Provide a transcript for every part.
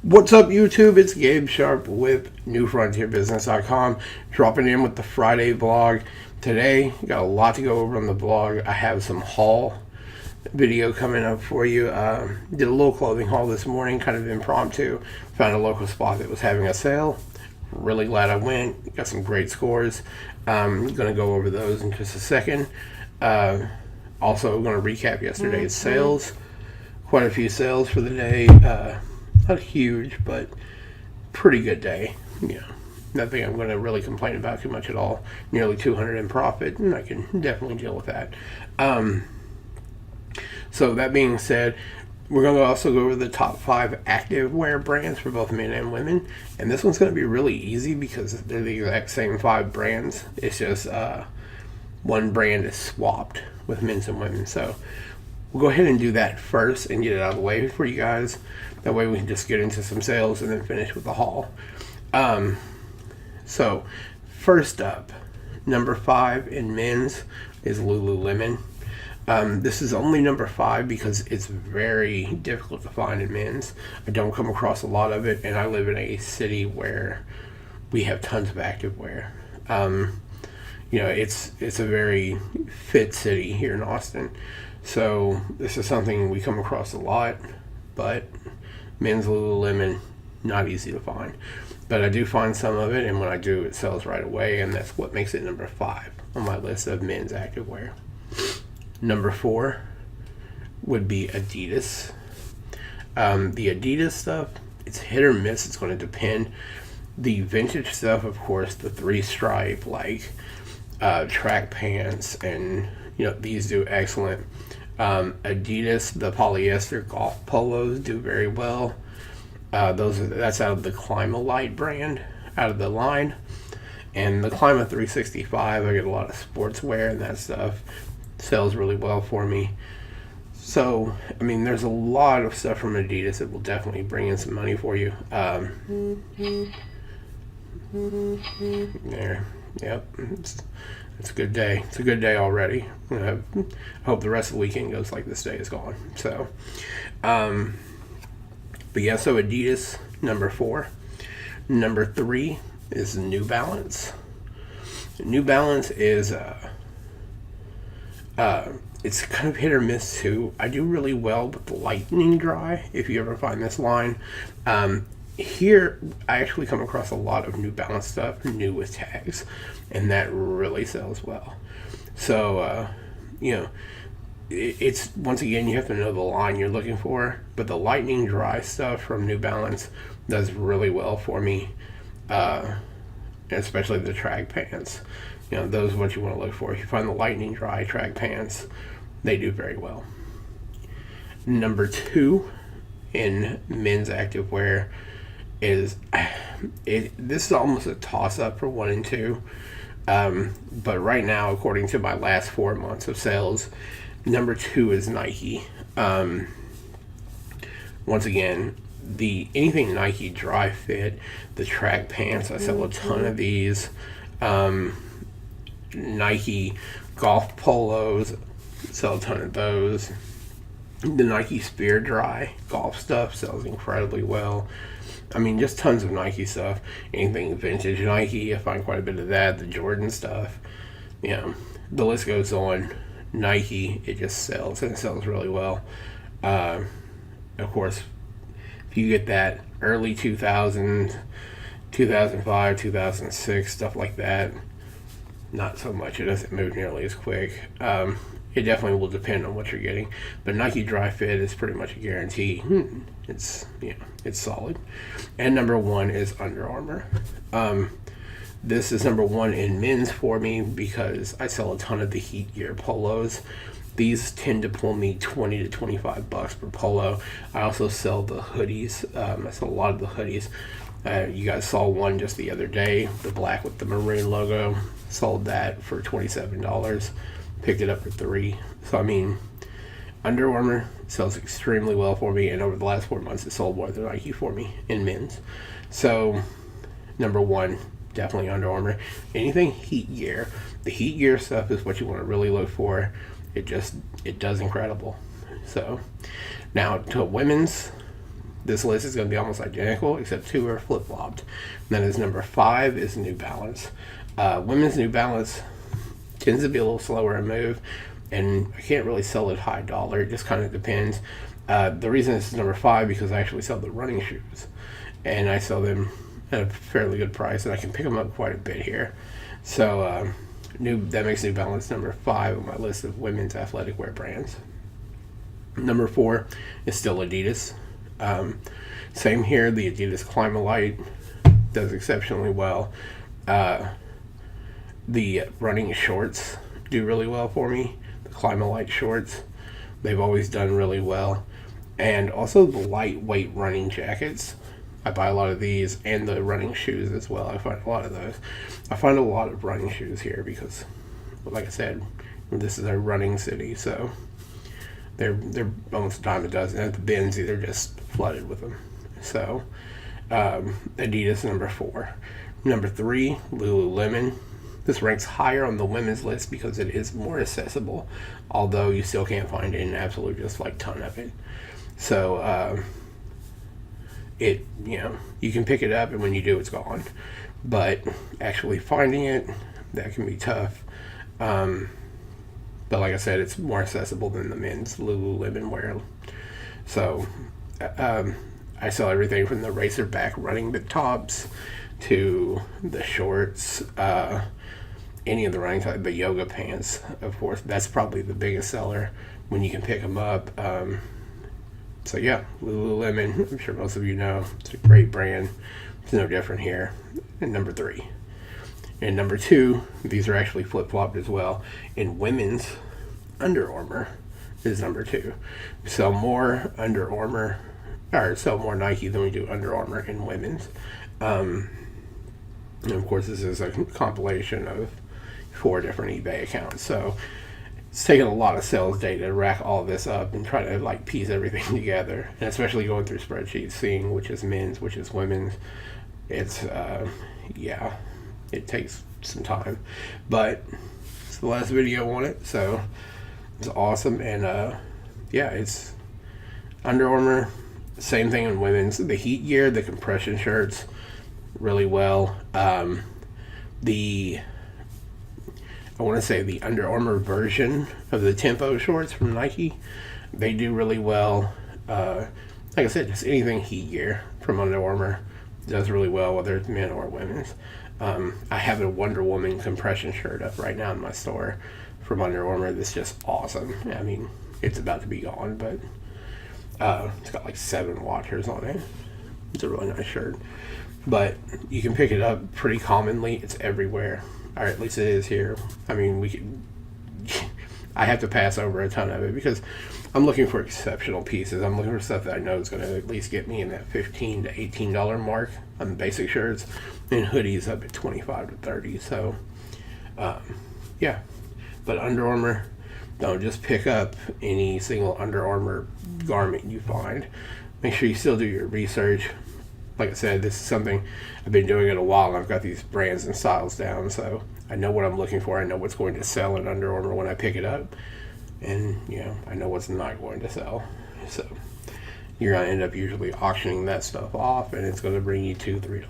What's up, YouTube? It's Gabe Sharp with NewFrontierBusiness.com, dropping in with the Friday vlog. Today, got a lot to go over on the vlog. I have some haul video coming up for you. Did a little clothing haul this morning, kind of impromptu. Found a local spot that was having a sale. Really glad I went. Got some great scores. Going to go over those in just a second. Also, going to recap yesterday's sales. Quite a few sales for the day. Not huge, but pretty good day. Yeah, nothing I'm going to really complain about too much at all. Nearly 200 in profit, and I can definitely deal with that. So that being said, we're going to also go over the top 5 active wear brands for both men and women. And this one's going to be really easy because they're the exact same 5 brands. It's just one brand is swapped with men's and women. So we'll go ahead and do that first and get it out of the way for you guys. That way we can just get into some sales and then finish with the haul. So first up, number 5 in men's is Lululemon. This is only number 5 because it's very difficult to find in men's. I don't come across a lot of it, and I live in a city where we have tons of activewear. It's a very fit city here in Austin. So this is something we come across a lot, but men's Lululemon, not easy to find. But I do find some of it, and when I do, it sells right away, and that's what makes it number 5 on my list of men's activewear. Number 4 would be Adidas. The Adidas stuff, it's hit or miss. It's going to depend. The vintage stuff, of course, the 3-stripe, like track pants, and these do excellent. Adidas, the polyester golf polos do very well. That's out of the Climalite brand, out of the line. And the Clima 365, I get a lot of sportswear and that stuff. Sells really well for me. So, I mean, there's a lot of stuff from Adidas that will definitely bring in some money for you. There. Yep. It's a good day. It's a good day already. I hope the rest of the weekend goes like this day is gone. So, but yeah, so Adidas, number 4. Number 3 is New Balance. New Balance is, it's kind of hit or miss too. I do really well with the Lightning Dry, if you ever find this line. Here, I actually come across a lot of New Balance stuff, new with tags, and that really sells well. So, it's, once again, you have to know the line you're looking for, but the Lightning Dry stuff from New Balance does really well for me, especially the track pants. Those are what you want to look for. If you find the Lightning Dry track pants, they do very well. Number 2 in men's activewear is, this is almost a toss-up for 1 and 2. But right now, according to my last 4 months of sales, number 2 is Nike. Once again, anything Nike dry fit, the track pants, I sell a ton of these. Nike golf polos, sell a ton of those. The Nike Spear Dry golf stuff sells incredibly well. I mean, just tons of Nike stuff. Anything vintage Nike, I find quite a bit of that. The Jordan stuff, the list goes on. Nike, it just sells, and it sells really well. Of course, if you get that early 2000s, 2005, 2006, stuff like that, not so much. It doesn't move nearly as quick. It definitely will depend on what you're getting, but Nike Dry Fit is pretty much a guarantee. It's solid. And number 1 is Under Armour. This is number 1 in men's for me because I sell a ton of the Heat Gear polos. These tend to pull me $20 to $25 per polo. I also sell the hoodies. I sell a lot of the hoodies. You guys saw one just the other day, the black with the maroon logo. Sold that for $27. Picked it up for $3. So I mean, Under Armour sells extremely well for me, and over the last 4 months, it sold more than Nike for me in men's. So number 1, definitely Under Armour. Anything Heat Gear, the Heat Gear stuff is what you want to really look for. It does incredible. So now to women's, this list is going to be almost identical, except 2 are flip-flopped. And then is number 5 is New Balance. Women's New Balance tends to be a little slower to move, and I can't really sell it high dollar. It just kind of depends. The reason this is number 5 because I actually sell the running shoes, and I sell them at a fairly good price, and I can pick them up quite a bit here. So that makes New Balance number 5 on my list of women's athletic wear brands. Number 4 is still Adidas. Same here. The Adidas Climalite does exceptionally well. The running shorts do really well for me. The Climalite shorts, they've always done really well. And also the lightweight running jackets. I buy a lot of these, and the running shoes as well. I find a lot of those. I find a lot of running shoes here because, like I said, this is a running city, so they're almost a dime a dozen. At the bins, they're just flooded with them. So Adidas number 4. Number 3, Lululemon. This ranks higher on the women's list because it is more accessible, although you still can't find an absolute just like ton of it. So you can pick it up, and when you do, it's gone. But actually finding it, that can be tough. But like I said, it's more accessible than the men's Lululemon wear. So I sell everything from the racerback running bit tops to the shorts, any of the running type, the yoga pants, of course. That's probably the biggest seller when you can pick them up. So yeah, Lululemon, I'm sure most of you know, it's a great brand. It's no different here. And number 3. And number 2, these are actually flip-flopped as well. In women's, Under Armour is number 2. We sell more Under Armour, or sell more Nike than we do Under Armour in women's. And of course, this is a compilation of 4 different eBay accounts. So it's taken a lot of sales data to rack all this up and try to like piece everything together, and especially going through spreadsheets, seeing which is men's, which is women's. It's it takes some time, but it's the last video on it, so it's awesome. And it's Under Armour. Same thing in women's. The heat gear, the compression shirts, really well. I want to say the Under Armour version of the Tempo shorts from Nike, they do really well. Like I said, just anything heat gear from Under Armour does really well, whether it's men or women's. I have a Wonder Woman compression shirt up right now in my store from Under Armour that's just awesome. I mean, it's about to be gone, but it's got like 7 watchers on it. It's a really nice shirt. But you can pick it up pretty commonly. It's everywhere. Or at least it is here. I mean, I have to pass over a ton of it because I'm looking for exceptional pieces. I'm looking for stuff that I know is going to at least get me in that $15 to $18 mark on basic shirts, and hoodies up at $25 to $30. So, yeah. But Under Armour, don't just pick up any single Under Armour garment you find. Make sure you still do your research. Like I said, this is something I've been doing it a while, and I've got these brands and styles down, so I know what I'm looking for. I know what's going to sell in Under Armour when I pick it up, and I know what's not going to sell. So you're going to end up usually auctioning that stuff off, and it's going to bring you $2-3.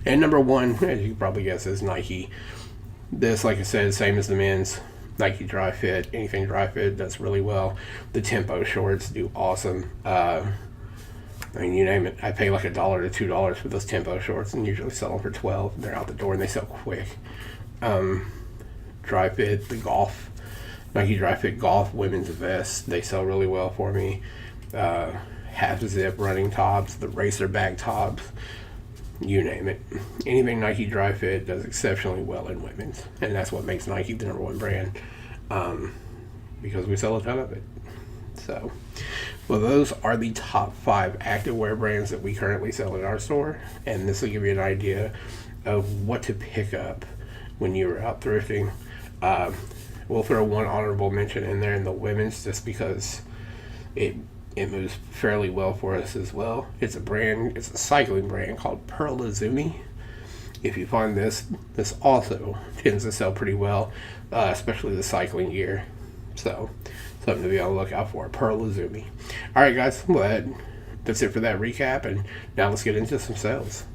And number 1, as you can probably guess, is Nike. This, like I said, same as the men's. Nike Dry Fit, anything Dry Fit does really well. The Tempo shorts do awesome. I mean, you name it. I pay like $1 to $2 for those Tempo shorts, and usually sell them for $12. They're out the door, and they sell quick. Dry Fit, the golf, Nike Dry Fit golf women's vest, they sell really well for me. Half zip running tops, the racerback tops, you name it. Anything Nike Dry Fit does exceptionally well in women's, and that's what makes Nike the #1 brand, because we sell a ton of it. So, well, those are the top 5 activewear brands that we currently sell in our store, and this will give you an idea of what to pick up when you're out thrifting. We'll throw one honorable mention in there in the women's, just because it moves fairly well for us as well. It's a cycling brand called Pearl Izumi. If you find this also tends to sell pretty well, especially the cycling gear. So, something to be on the lookout for, Pearl Izumi. Alright guys, well, that that's it for that recap, and now let's get into some sales.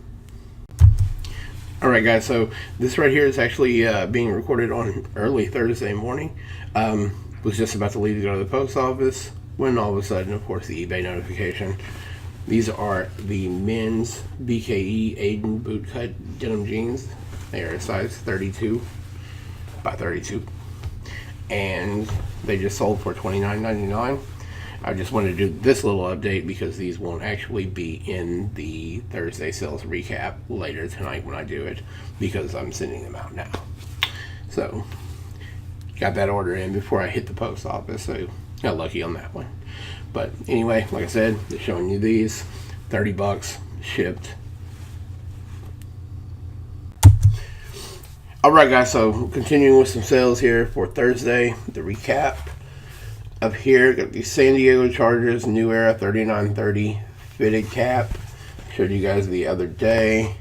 Alright guys, so this right here is actually being recorded on early Thursday morning. Was just about to leave to go to the post office when all of a sudden, of course, the eBay notification. These are the men's BKE Aiden bootcut denim jeans. They are a size 32 by 32. And they just sold for $29.99. I just wanted to do this little update because these won't actually be in the Thursday sales recap later tonight when I do it, because I'm sending them out now. So, got that order in before I hit the post office, so got lucky on that one. But anyway, like I said, just showing you these, 30 bucks shipped. Alright guys, so continuing with some sales here for Thursday, the recap. Up here, got the San Diego Chargers New Era 3930 fitted cap. Showed you guys the other day.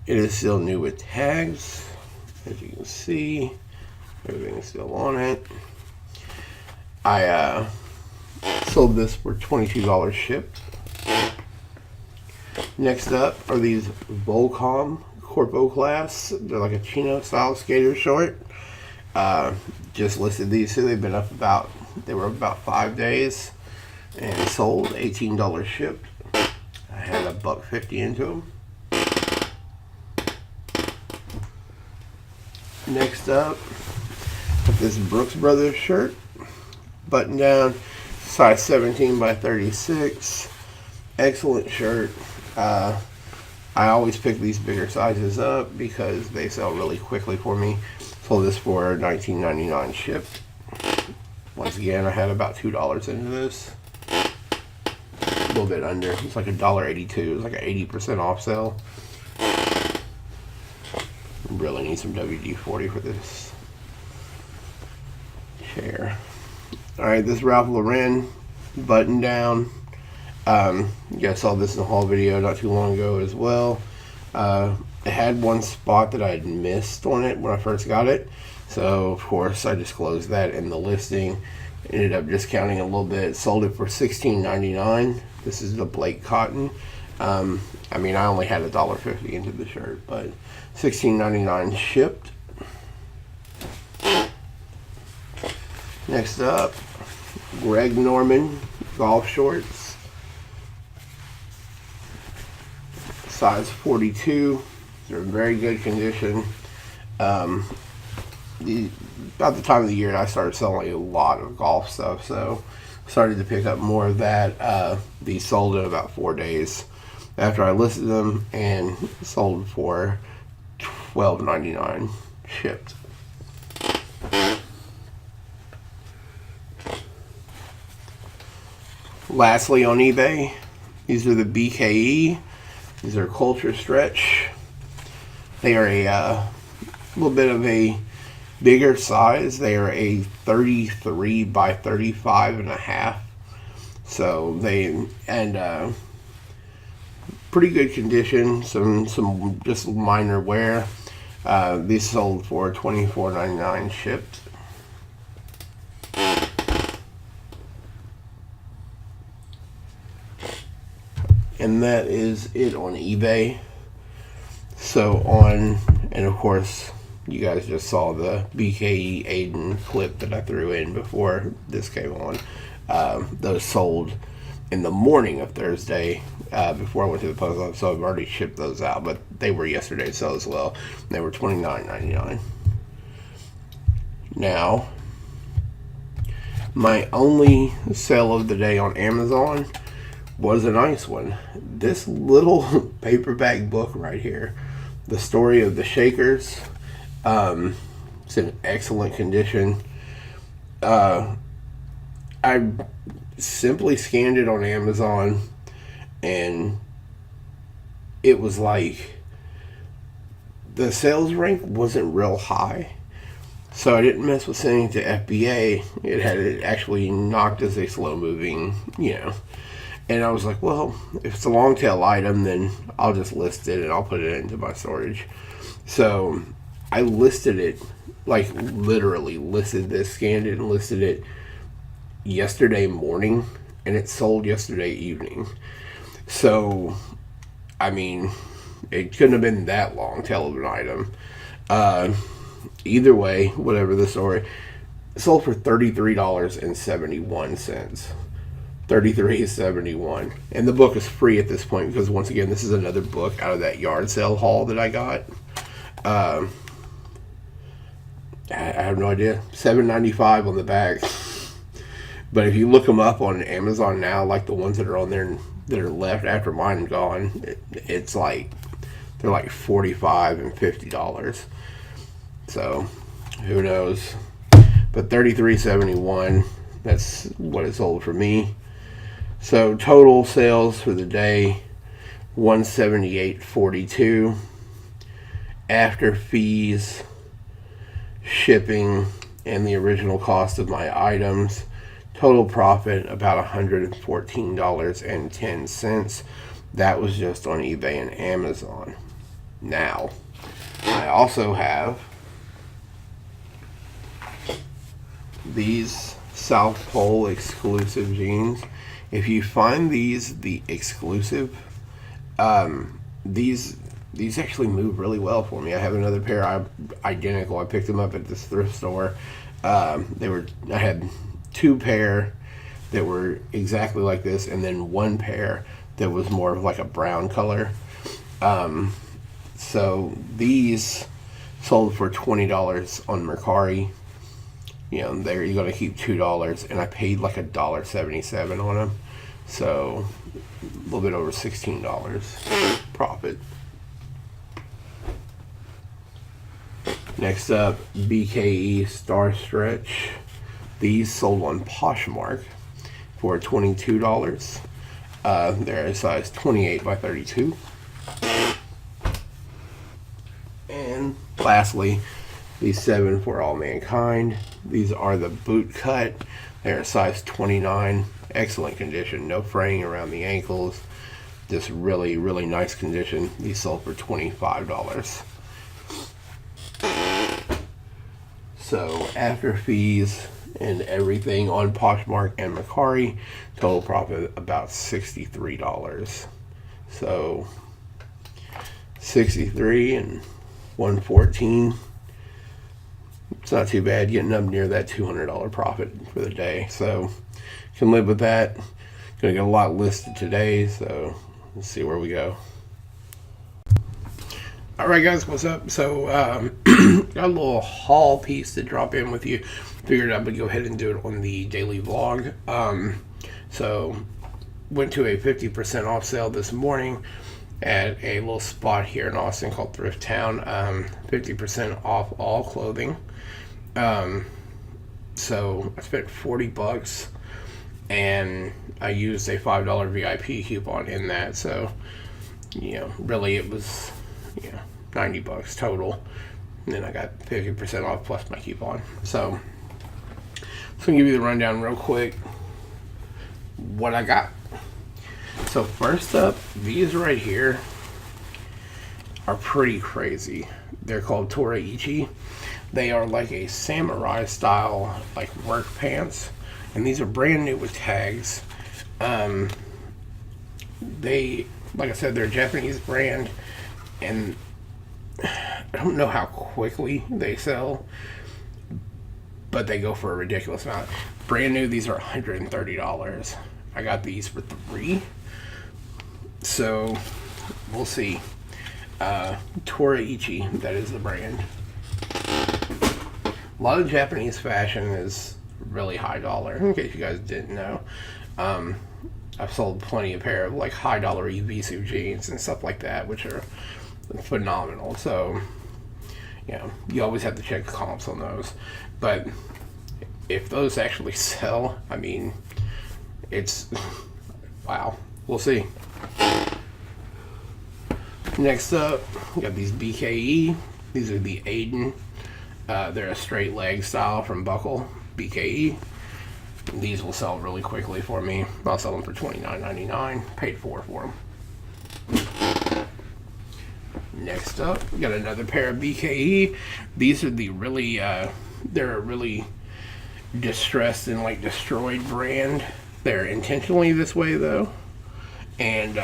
It is still new with tags. As you can see, everything is still on it. I sold this for $22 shipped. Next up are these Volcom Corpo class. They're like a chino style skater short. Just listed these two. They've been up they were up about 5 days and sold $18 shipped. I had $1.50 into them. Next up, this Brooks Brothers shirt, button down, size 17 by 36. Excellent shirt. I always pick these bigger sizes up because they sell really quickly for me. Sold this for $19.99 shipped. Once again, I had about $2 into this. A little bit under. It's like $1.82. It's like an 80% off sale. Really need some WD-40 for this chair. Alright, this Ralph Lauren button down. You guys saw this in the haul video not too long ago as well. It had one spot that I had missed on it when I first got it. So, of course, I disclosed that in the listing. Ended up discounting a little bit. Sold it for $16.99. This is the Blake Cotton. I mean, I only had $1.50 into the shirt, but $16.99 shipped. Next up, Greg Norman golf shorts. Size 42. They're in very good condition. About the time of the year I started selling a lot of golf stuff, so started to pick up more of that. These sold in about 4 days after I listed them, and sold for $12.99 shipped. Lastly, on eBay, these are the BKE. These are Culture Stretch. They are a little bit of a bigger size. They are a 33 by 35 and a half. So they, and pretty good condition. Some just minor wear. These sold for $24.99 shipped. And that is it on eBay. So and of course, you guys just saw the BKE Aiden clip that I threw in before this came on. Those sold in the morning of Thursday before I went to the post office, so I've already shipped those out, but they were yesterday's sale as well. They were $29.99. Now, my only sale of the day on Amazon was a nice one. This little paperback book right here, The Story of the Shakers. It's in excellent condition. I simply scanned it on Amazon, and it was like the sales rank wasn't real high, so I didn't mess with sending to FBA. It had it actually knocked as a slow moving, and I was like, well, if it's a long tail item, then I'll just list it and I'll put it into my storage. So I listed it, like literally listed this, scanned it and listed it yesterday morning. and it sold yesterday evening. So, I mean, it couldn't have been that long to an item. Either way, whatever the story, it sold for $33.71. 33.71, and the book is free at this point because once again, this is another book out of that yard sale haul that I got. I have no idea. $7.95 on the back. But if you look them up on Amazon now, like the ones that are on there that are left after mine and gone, it's like they're like $45 and $50. So who knows? But $33.71. That's what it sold for me. So total sales for the day, $178.42. After fees, shipping, and the original cost of my items, total profit about $114.10. That was just on eBay and Amazon. Now, I also have these South Pole exclusive jeans. If you find these the exclusive, these actually move really well for me. I have another pair identical. I picked them up at this thrift store. I had two pair that were exactly like this, and then one pair that was more of like a brown color. So these sold for $20 on Mercari. You know, there you're going to keep $2, and I paid like $1.77 on them, so a little bit over $16 profit. Next up, BKE Star Stretch. These sold on Poshmark for $22. They're a size 28 by 32. And lastly, these 7 for All Mankind. These are the boot cut. They're a size 29. Excellent condition. No fraying around the ankles. Just really, really nice condition. These sold for $25. So after fees and everything on Poshmark and Mercari, total profit about $63. So 63 and 114. It's not too bad, getting up near that $200 profit for the day. So can live with that. Gonna get a lot listed today, so let's see where we go. Alright guys, what's up? So got a little haul piece to drop in with you. Figured I would go ahead and do it on the daily vlog. So went to a 50% off sale this morning at a little spot here in Austin called Thrift Town. 50% off all clothing. So I spent $40 and I used a $5 VIP coupon in that. So, you know, really it was, you know, $90 total. And then I got 50% off plus my coupon. So, I'm gonna give you the rundown real quick what I got. So first up, these right here are pretty crazy. They're called Toraichi. They are like a samurai style like work pants, and these are brand new with tags. They, like I said, they're a Japanese brand, and I don't know how quickly they sell, but they go for a ridiculous amount. Brand new, these are $130. I got these for $3. So we'll see. Toraichi, that is the brand. A lot of Japanese fashion is really high dollar, in case you guys didn't know. I've sold plenty of pair of like high dollar Evisu jeans and stuff like that, which are phenomenal. So, you know, you always have to check the comps on those. But if those actually sell, I mean, it's, wow, we'll see. Next up, we got these BKE. These are the Aiden. They're a straight leg style from Buckle, BKE. These will sell really quickly for me. I'll sell them for $29.99. Paid $4 for them. Next up, we got another pair of BKE. These are the really, they're a really distressed and like destroyed brand. They're intentionally this way though, and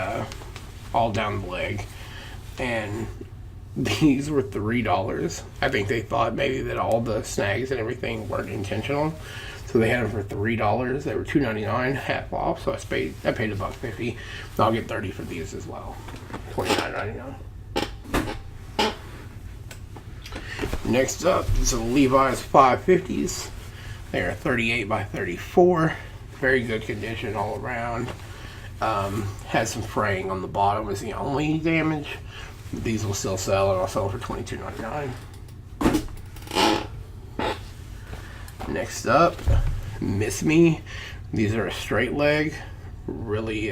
all down the leg. And these were $3. I think they thought maybe that all the snags and everything weren't intentional, so they had them for $3. They were $2.99, half off. So I paid $1.50. I'll get 30 for these as well. $29.99. Next up is the Levi's 550s. They are 38 by 34. Very good condition all around. Has some fraying on the bottom is the only damage. These will still sell, and I'll sell them for $22.99. Next up, Miss Me. These are a straight leg. Really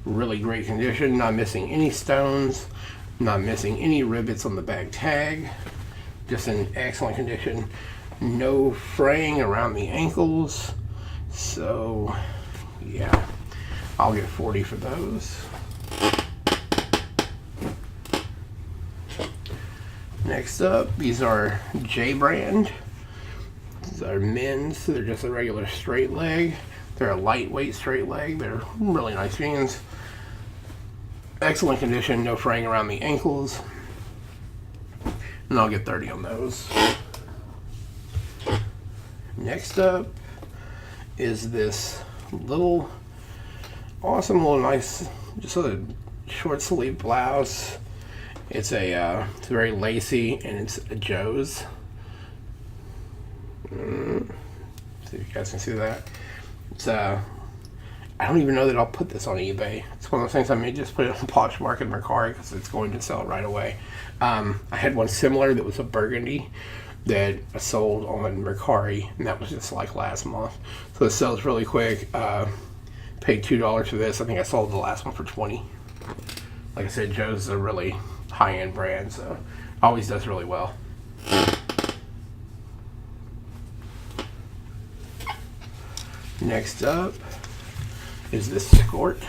great condition. Not missing any stones. Not missing any rivets on the back tag. Just in excellent condition. No fraying around the ankles. So, yeah. I'll get 40 for those. Next up, these are J brand. These are men's. They're just a regular straight leg. They're a lightweight straight leg. They're really nice jeans. Excellent condition, no fraying around the ankles. And I'll get 30 on those. Next up is this little awesome little nice, just a short sleeve blouse. It's very lacy, and it's a Joe's. See if you guys can see that. It's I don't even know that I'll put this on eBay. It's one of those things I may just put it on Poshmark in Mercari because it's going to sell right away. I had one similar that was a burgundy that I sold on Mercari, and that was just like last month. So it sells really quick. Paid $2 for this. I think I sold the last one for $20. Like I said, Joe's is a really high-end brand, so always does really well. Next up is this skirt,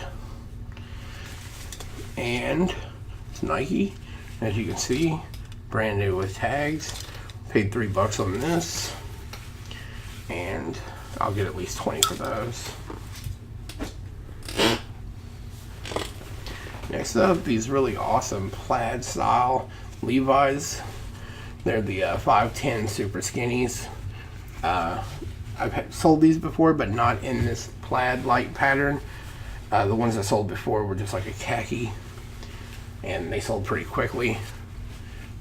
and it's Nike, as you can see, brand new with tags. Paid $3 on this, and I'll get at least 20 for those. Next up, these really awesome plaid style Levi's. They're the 510 super skinnies. I've sold these before, but not in this plaid light pattern. The ones I sold before were just like a khaki, and they sold pretty quickly.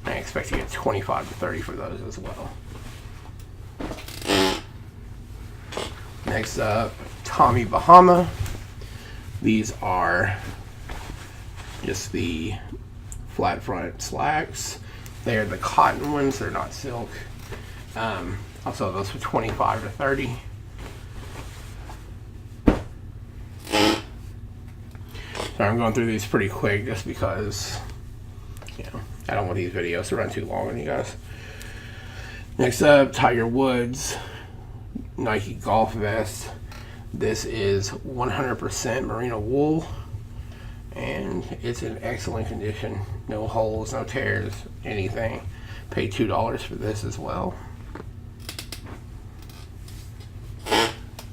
I expect to get 25 to 30 for those as well. Next up, Tommy Bahama. These are just the flat front slacks. They're the cotton ones, they're not silk. I'll sell those for 25 to 30. So I'm going through these pretty quick just because, you know, I don't want these videos to run too long on you guys. Next up, Tiger Woods Nike golf vest. This is 100% merino wool, and it's in excellent condition. No holes, no tears, anything. Paid $2 for this as well.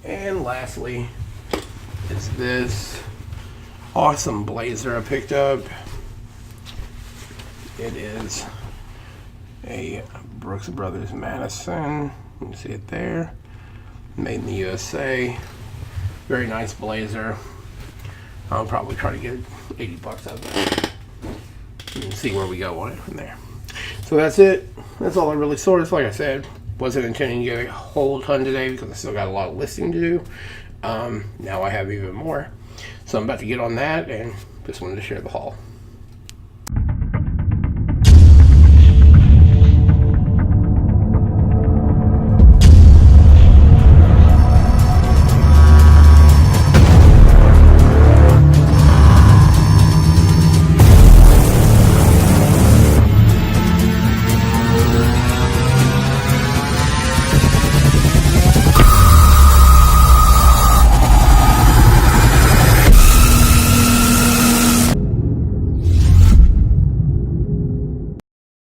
And lastly is this awesome blazer I picked up. It is a Brooks Brothers Madison. You can see it there. Made in the USA. Very nice blazer. I'll probably try to get 80 bucks out of it. And see where we go on it from there. So that's it. That's all I really sold. Like I said, wasn't intending to get a whole ton today because I still got a lot of listing to do. Now I have even more. So I'm about to get on that and just wanted to share the haul.